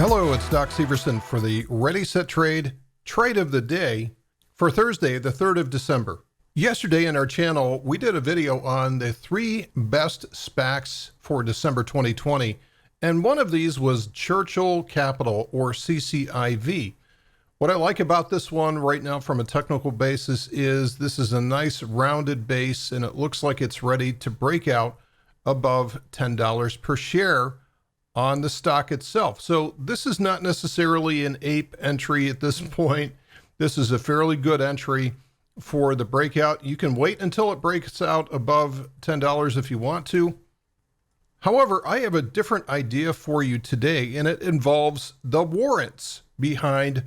Hello, it's Doc Severson for the ReadySetTrade Trade of the Day for Thursday, the 3rd of December. Yesterday in our channel, we did a video on the 3 best SPACs for December 2020, and one of these was Churchill Capital, or CCIV. What I like about this one right now from a technical basis is this is a nice rounded base, and it looks like it's ready to break out above $10 per share on the stock itself. So this is not necessarily an ape entry at this point. This is a fairly good entry for the breakout. You can wait until it breaks out above $10 if you want to. However, I have a different idea for you today, and it involves the warrants behind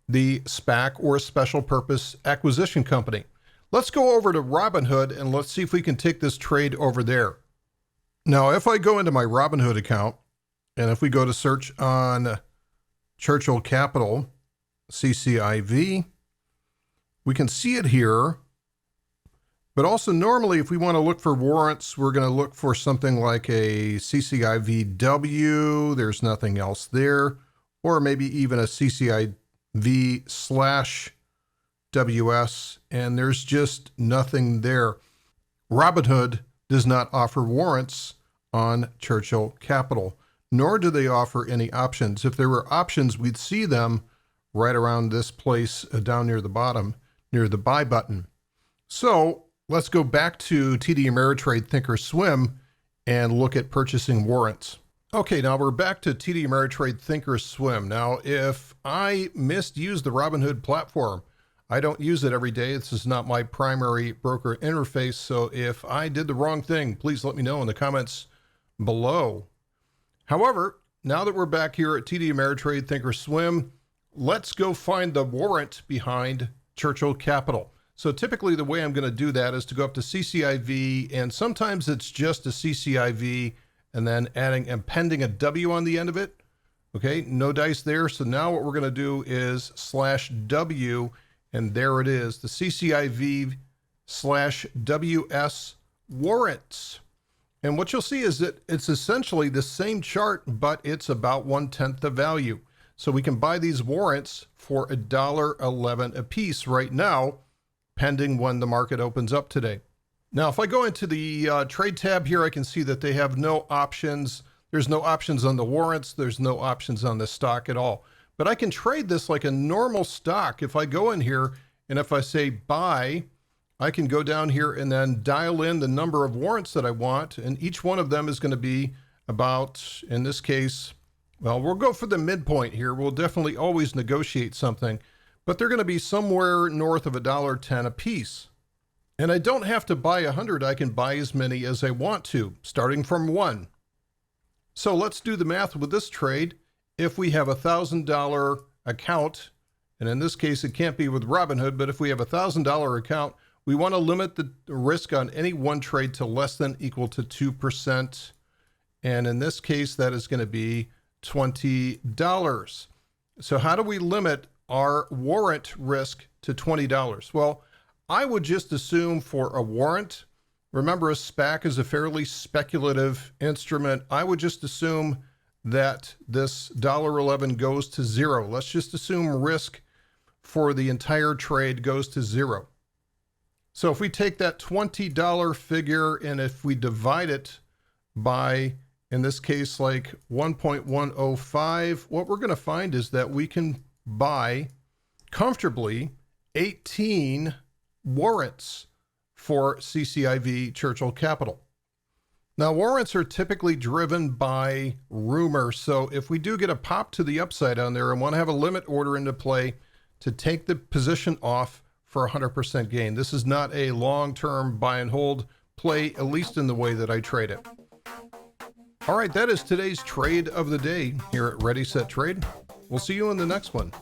the SPAC, or Special Purpose Acquisition Company. Let's go over to Robinhood and let's see if we can take this trade over there. Now, if I go into my Robinhood account, and if we go to search on Churchill Capital, CCIV, we can see it here. But also normally if we want to look for warrants, we're going to look for something like a CCIVW. There's nothing else there. Or maybe even a CCIV/WS, and there's just nothing there. Robinhood does not offer warrants on Churchill Capital, nor do they offer any options. If there were options, we'd see them right around this place down near the bottom, near the buy button. So let's go back to TD Ameritrade Thinkorswim and look at purchasing warrants. Okay, now we're back to TD Ameritrade Thinkorswim. Now, if I misused the Robinhood platform, I don't use it every day. This is not my primary broker interface. So if I did the wrong thing, please let me know in the comments below. However, now that we're back here at TD Ameritrade Thinkorswim, let's go find the warrant behind Churchill Capital. So typically the way I'm going to do that is to go up to CCIV, and sometimes it's just a CCIV and then adding and pending a W on the end of it. Okay, no dice there. So now what we're going to do is /W, and there it is, the CCIV/WS warrants. And what you'll see is that it's essentially the same chart, but it's about 1/10 the value. So we can buy these warrants for $1.11 a piece right now, pending when the market opens up today. Now, if I go into the trade tab here, I can see that they have no options. There's no options on the warrants. There's no options on the stock at all. But I can trade this like a normal stock. If I go in here and if I say buy, I can go down here and then dial in the number of warrants that I want. And each one of them is going to be about, in this case, well, we'll go for the midpoint here. We'll definitely always negotiate something, but they're going to be somewhere north of $1.10 a piece. And I don't have to buy 100. I can buy as many as I want to, starting from 1. So let's do the math with this trade. If we have a $1,000 account, and in this case, it can't be with Robinhood, but if we have a $1,000 account, we want to limit the risk on any one trade to less than equal to 2%. And in this case, that is going to be $20. So how do we limit our warrant risk to $20? Well, I would just assume for a warrant, remember a SPAC is a fairly speculative instrument. I would just assume that this $1.11 goes to 0. Let's just assume risk for the entire trade goes to 0. So if we take that $20 figure and if we divide it by, in this case, like 1.105, what we're going to find is that we can buy comfortably 18 warrants for CCIV Churchill Capital. Now, warrants are typically driven by rumor. So if we do get a pop to the upside on there and want to have a limit order into play to take the position off for 100% gain. This is not a long-term buy and hold play, at least in the way that I trade it. All right, that is today's trade of the day here at ReadySetTrade. We'll see you in the next one.